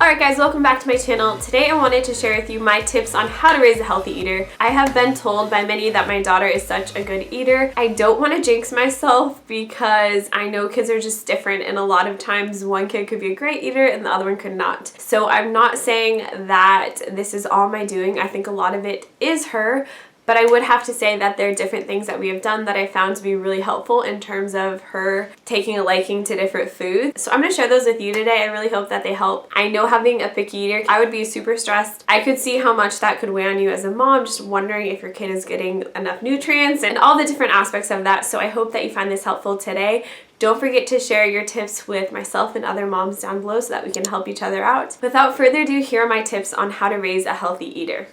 Alright guys, welcome back to my channel. Today I wanted to share with you my tips on how to raise a healthy eater. I have been told by many that my daughter is such a good eater. I don't want to jinx myself because I know kids are just different, and a lot of times one kid could be a great eater and the other one could not. So I'm not saying that this is all my doing. I think a lot of it is her. But I would have to say that there are different things that we have done that I found to be really helpful in terms of her taking a liking to different foods. So I'm going to share those with you today. I really hope that they help. I know having a picky eater, I would be super stressed. I could see how much that could weigh on you as a mom, just wondering if your kid is getting enough nutrients and all the different aspects of that. So I hope that you find this helpful today. Don't forget to share your tips with myself and other moms down below so that we can help each other out. Without further ado, here are my tips on how to raise a healthy eater.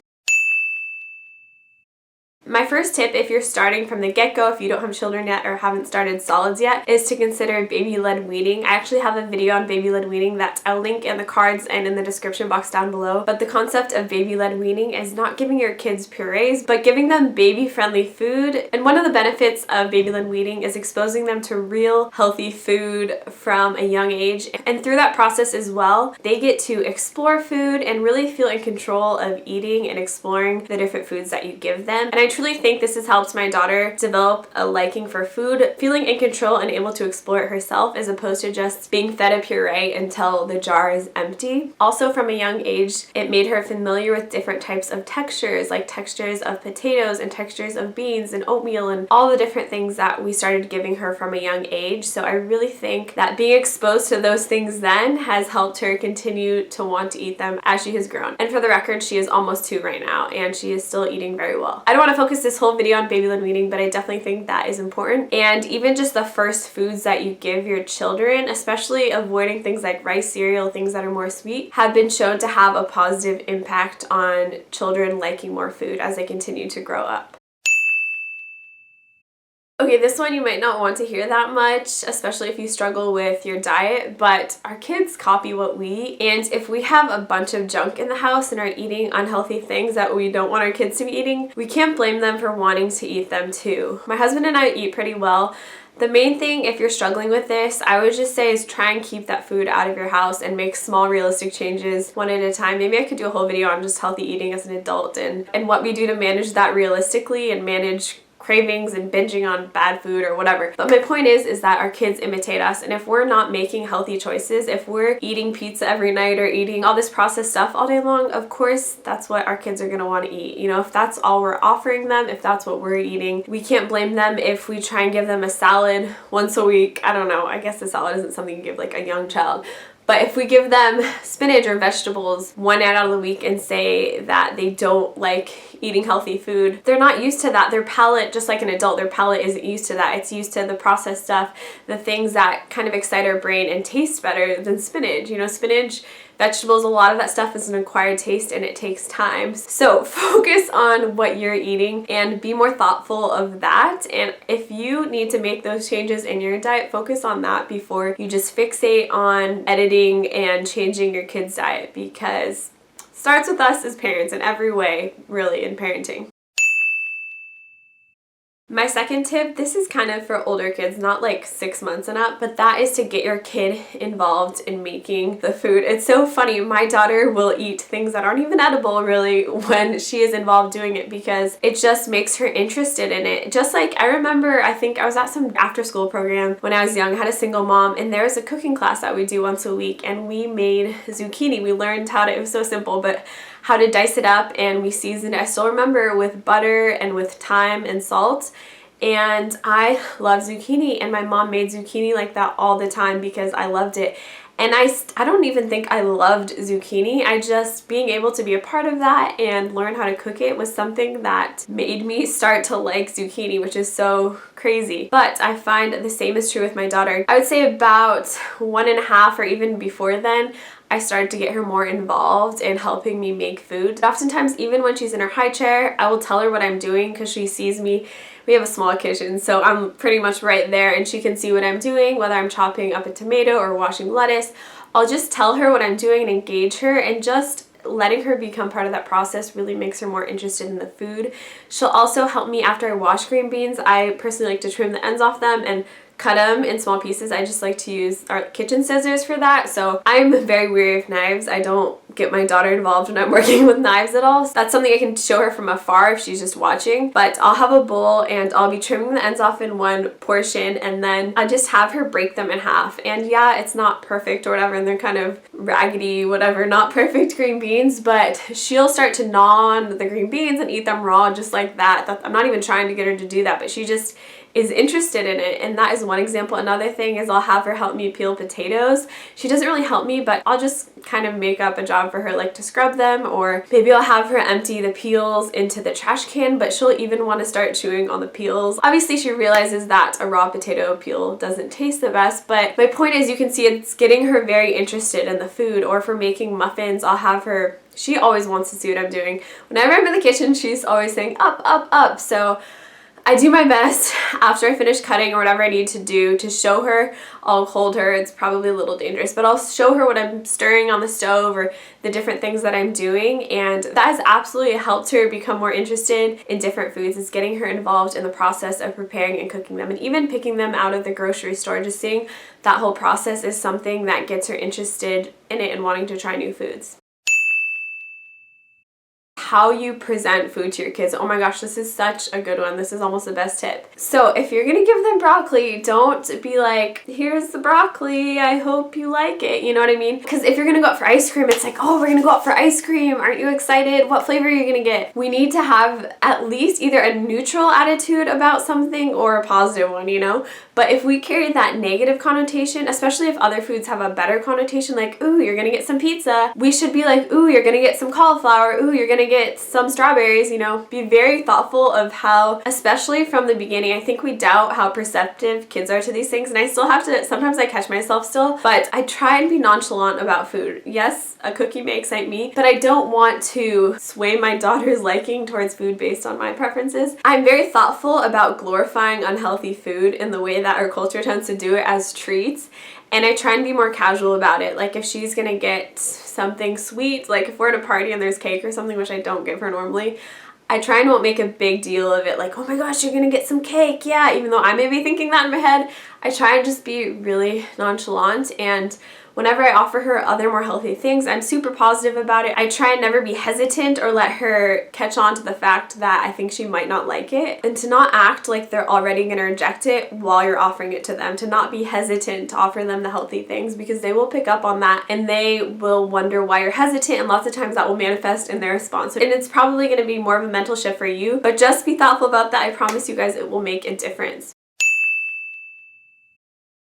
My first tip, if you're starting from the get-go, if you don't have children yet or haven't started solids yet, is to consider baby-led weaning. I actually have a video on baby-led weaning that I'll link in the cards and in the description box down below. But the concept of baby-led weaning is not giving your kids purees, but giving them baby-friendly food. And one of the benefits of baby-led weaning is exposing them to real healthy food from a young age. And through that process as well, they get to explore food and really feel in control of eating and exploring the different foods that you give them. And I truly think this has helped my daughter develop a liking for food, feeling in control and able to explore it herself as opposed to just being fed a puree until the jar is empty. Also, from a young age, it made her familiar with different types of textures, like textures of potatoes and textures of beans and oatmeal and all the different things that we started giving her from a young age. So I really think that being exposed to those things then has helped her continue to want to eat them as she has grown. And for the record, she is almost 2 right now and she is still eating very well. I don't want to focus this whole video on baby-led weaning, but I definitely think that is important. And even just the first foods that you give your children, especially avoiding things like rice cereal, things that are more sweet, have been shown to have a positive impact on children liking more food as they continue to grow up. Okay, this one you might not want to hear that much, especially if you struggle with your diet, but our kids copy what we eat. And if we have a bunch of junk in the house and are eating unhealthy things that we don't want our kids to be eating, we can't blame them for wanting to eat them too. My husband and I eat pretty well. The main thing, if you're struggling with this, I would just say is try and keep that food out of your house and make small realistic changes one at a time. Maybe I could do a whole video on just healthy eating as an adult and what we do to manage that realistically and manage cravings and binging on bad food or whatever. But my point is that our kids imitate us, and if we're not making healthy choices, if we're eating pizza every night or eating all this processed stuff all day long, of course that's what our kids are going to want to eat. You know, if that's all we're offering them, if that's what we're eating, we can't blame them if we try and give them a salad once a week. I don't know, I guess a salad isn't something you give like a young child. But if we give them spinach or vegetables one night out of the week and say that they don't like eating healthy food, they're not used to that. Their palate, just like an adult, their palate isn't used to that. It's used to the processed stuff, the things that kind of excite our brain and taste better than spinach. You know, spinach, vegetables, a lot of that stuff is an acquired taste and it takes time. So focus on what you're eating and be more thoughtful of that. And if you need to make those changes in your diet, focus on that before you just fixate on editing and changing your kids' diet, because it starts with us as parents in every way, really, in parenting. My second tip, this is kind of for older kids, not like 6 months and up, but that is to get your kid involved in making the food. It's so funny, my daughter will eat things that aren't even edible really when she is involved doing it because it just makes her interested in it. Just like I remember, I think I was at some after school program when I was young, I had a single mom, and there was a cooking class that we do once a week, and we made zucchini. We learned how to, it was so simple, but how to dice it up, and we seasoned it. I still remember with butter and with thyme and salt. And I love zucchini, and my mom made zucchini like that all the time because I loved it. And I don't even think I loved zucchini. I just, being able to be a part of that and learn how to cook it was something that made me start to like zucchini, which is so crazy. But I find the same is true with my daughter. I would say about 1.5 or even before then, I started to get her more involved in helping me make food. Oftentimes, even when she's in her high chair, I will tell her what I'm doing because she sees me. We have a small kitchen, so I'm pretty much right there and she can see what I'm doing, whether I'm chopping up a tomato or washing lettuce. I'll just tell her what I'm doing and engage her, and just letting her become part of that process really makes her more interested in the food. She'll also help me after I wash green beans. I personally like to trim the ends off them and cut them in small pieces. I just like to use our kitchen scissors for that. So I'm very weary of knives. I don't get my daughter involved when I'm working with knives at all. So that's something I can show her from afar if she's just watching. But I'll have a bowl and I'll be trimming the ends off in one portion, and then I just have her break them in half. And yeah, it's not perfect or whatever, and they're kind of raggedy, whatever, not perfect green beans, but she'll start to gnaw on the green beans and eat them raw just like that. I'm not even trying to get her to do that, but she just is interested in it, and that is one example. Another thing is I'll have her help me peel potatoes. She doesn't really help me, but I'll just kind of make up a job for her, like to scrub them, or maybe I'll have her empty the peels into the trash can, but she'll even want to start chewing on the peels. Obviously she realizes that a raw potato peel doesn't taste the best, but my point is you can see it's getting her very interested in the food. Or for making muffins, I'll have her, she always wants to see what I'm doing. Whenever I'm in the kitchen, she's always saying up, up, up. So I do my best after I finish cutting or whatever I need to do to show her. I'll hold her. It's probably a little dangerous, but I'll show her what I'm stirring on the stove or the different things that I'm doing, and that has absolutely helped her become more interested in different foods. It's getting her involved in the process of preparing and cooking them, and even picking them out of the grocery store. Just seeing that whole process is something that gets her interested in it and wanting to try new foods. How you present food to your kids. Oh my gosh, this is such a good one. This is almost the best tip. So if you're gonna give them broccoli, don't be like, here's the broccoli, I hope you like it. You know what I mean? Because if you're gonna go out for ice cream, it's like, oh, we're gonna go out for ice cream. Aren't you excited? What flavor are you gonna get? We need to have at least either a neutral attitude about something or a positive one, you know? But if we carry that negative connotation, especially if other foods have a better connotation, like, ooh, you're gonna get some pizza, we should be like, ooh, you're gonna get some cauliflower, ooh, you're gonna get some strawberries, you know? Be very thoughtful of how, especially from the beginning, I think we doubt how perceptive kids are to these things, and I still have to, sometimes I catch myself still, but I try and be nonchalant about food. Yes, a cookie may excite me, but I don't want to sway my daughter's liking towards food based on my preferences. I'm very thoughtful about glorifying unhealthy food in the way that our culture tends to do it as treats, and I try and be more casual about it. Like if she's gonna get something sweet, like if we're at a party and there's cake or something, which I don't give her normally, I try and won't make a big deal of it, like, oh my gosh, you're gonna get some cake, yeah, even though I may be thinking that in my head. I try and just be really nonchalant, and whenever I offer her other more healthy things, I'm super positive about it. I try and never be hesitant or let her catch on to the fact that I think she might not like it, and to not act like they're already going to reject it while you're offering it to them, to not be hesitant to offer them the healthy things, because they will pick up on that and they will wonder why you're hesitant, and lots of times that will manifest in their response. And it's probably going to be more of a mental shift for you, but just be thoughtful about that. I promise you guys it will make a difference.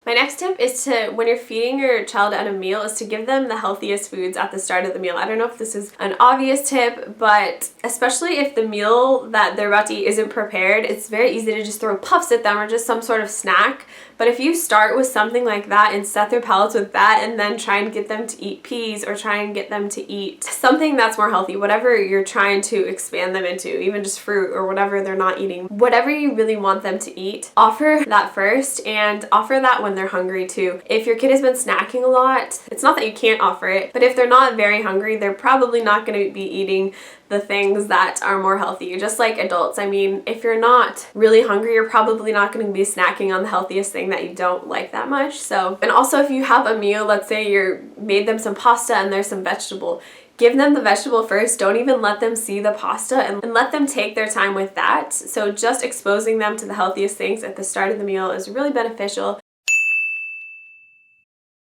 My next tip is to, when you're feeding your child at a meal, is to give them the healthiest foods at the start of the meal. I don't know if this is an obvious tip, but especially if the meal that they're about to eat isn't prepared, it's very easy to just throw puffs at them or just some sort of snack. But if you start with something like that and set their palates with that, and then try and get them to eat peas or try and get them to eat something that's more healthy, whatever you're trying to expand them into, even just fruit or whatever they're not eating, whatever you really want them to eat, offer that first, and offer that when they're hungry too. If your kid has been snacking a lot, it's not that you can't offer it, but if they're not very hungry, they're probably not going to be eating the things that are more healthy. Just like adults, I mean, if you're not really hungry, you're probably not going to be snacking on the healthiest thing that you don't like that much. So, and also if you have a meal, let's say you made them some pasta and there's some vegetable, give them the vegetable first. Don't even let them see the pasta, and let them take their time with that. So just exposing them to the healthiest things at the start of the meal is really beneficial.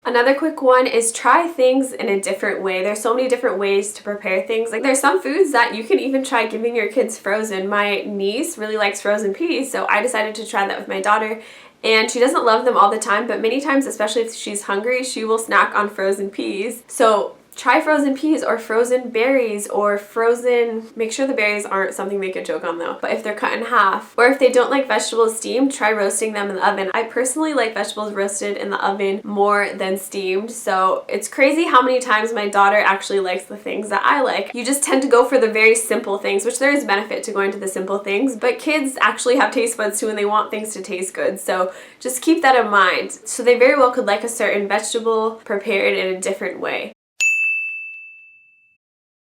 Another quick one is try things in a different way. There's so many different ways to prepare things. Like there's some foods that you can even try giving your kids frozen. My niece really likes frozen peas, so I decided to try that with my daughter. And she doesn't love them all the time, but many times, especially if she's hungry, she will snack on frozen peas. So try frozen peas or frozen berries or frozen, make sure the berries aren't something they could choke on though, but if they're cut in half. Or if they don't like vegetables steamed, try roasting them in the oven. I personally like vegetables roasted in the oven more than steamed, so it's crazy how many times my daughter actually likes the things that I like. You just tend to go for the very simple things, which there is benefit to going to the simple things, but kids actually have taste buds too and they want things to taste good, so just keep that in mind. So they very well could like a certain vegetable prepared in a different way.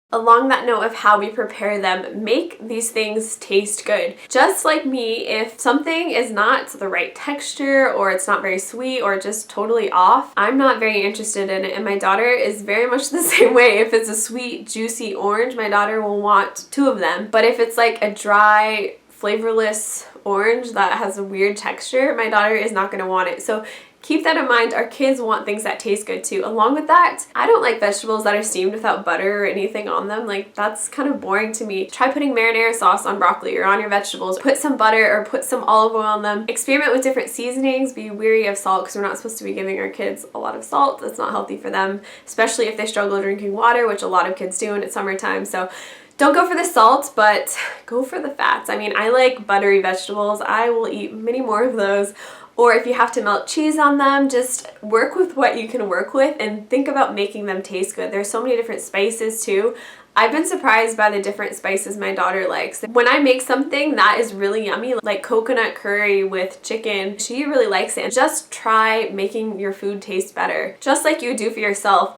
Along that note of how we prepare them, make these things taste good. Just like me, if something is not the right texture or it's not very sweet or just totally off, I'm not very interested in it, and my daughter is very much the same way. If it's a sweet, juicy orange, my daughter will want 2 of them. But if it's like a dry, flavorless orange that has a weird texture, my daughter is not going to want it. So keep that in mind. Our kids want things that taste good too. Along with that, I don't like vegetables that are steamed without butter or anything on them. Like, that's kind of boring to me. Try putting marinara sauce on broccoli or on your vegetables. Put some butter or put some olive oil on them. Experiment with different seasonings. Be wary of salt because we're not supposed to be giving our kids a lot of salt. That's not healthy for them, especially if they struggle drinking water, which a lot of kids do and it's summertime. So don't go for the salt, but go for the fats. I mean, I like buttery vegetables. I will eat many more of those. Or if you have to melt cheese on them, just work with what you can work with and think about making them taste good. There's so many different spices too. I've been surprised by the different spices my daughter likes. When I make something that is really yummy, like coconut curry with chicken, she really likes it. Just try making your food taste better, just like you do for yourself.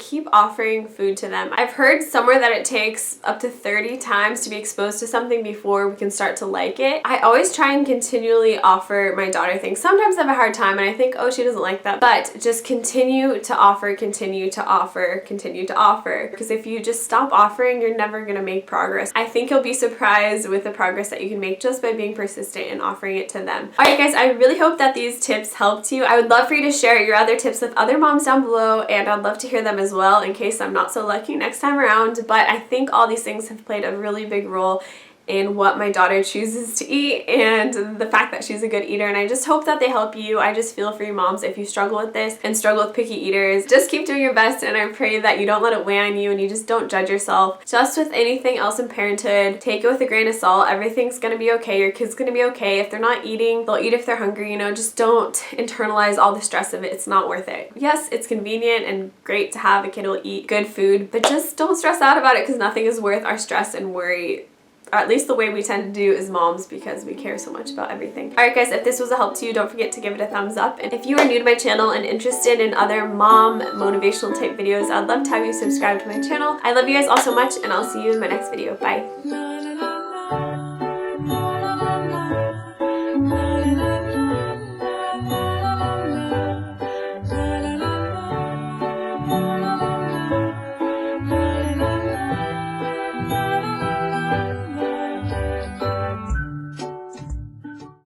Keep offering food to them. I've heard somewhere that it takes up to 30 times to be exposed to something before we can start to like it. I always try and continually offer my daughter things. Sometimes I have a hard time and I think, oh, she doesn't like that. But just continue to offer, continue to offer, continue to offer. Because if you just stop offering, you're never going to make progress. I think you'll be surprised with the progress that you can make just by being persistent and offering it to them. Alright guys, I really hope that these tips helped you. I would love for you to share your other tips with other moms down below, and I'd love to hear them as well in case I'm not so lucky next time around. But I think all these things have played a really big role in what my daughter chooses to eat and the fact that she's a good eater, and I just hope that they help you. I just feel for you moms if you struggle with this and struggle with picky eaters. Just keep doing your best, and I pray that you don't let it weigh on you and you just don't judge yourself. Just with anything else in parenthood, take it with a grain of salt. Everything's gonna be okay. Your kid's gonna be okay. If they're not eating, they'll eat if they're hungry. You know, just don't internalize all the stress of it. It's not worth it. Yes, it's convenient and great to have a kid who'll eat good food, but just don't stress out about it because nothing is worth our stress and worry. At least the way we tend to do as moms, because we care so much about everything. Alright guys, if this was a help to you, don't forget to give it a thumbs up. And if you are new to my channel and interested in other mom motivational type videos, I'd love to have you subscribe to my channel. I love you guys all so much, and I'll see you in my next video. Bye!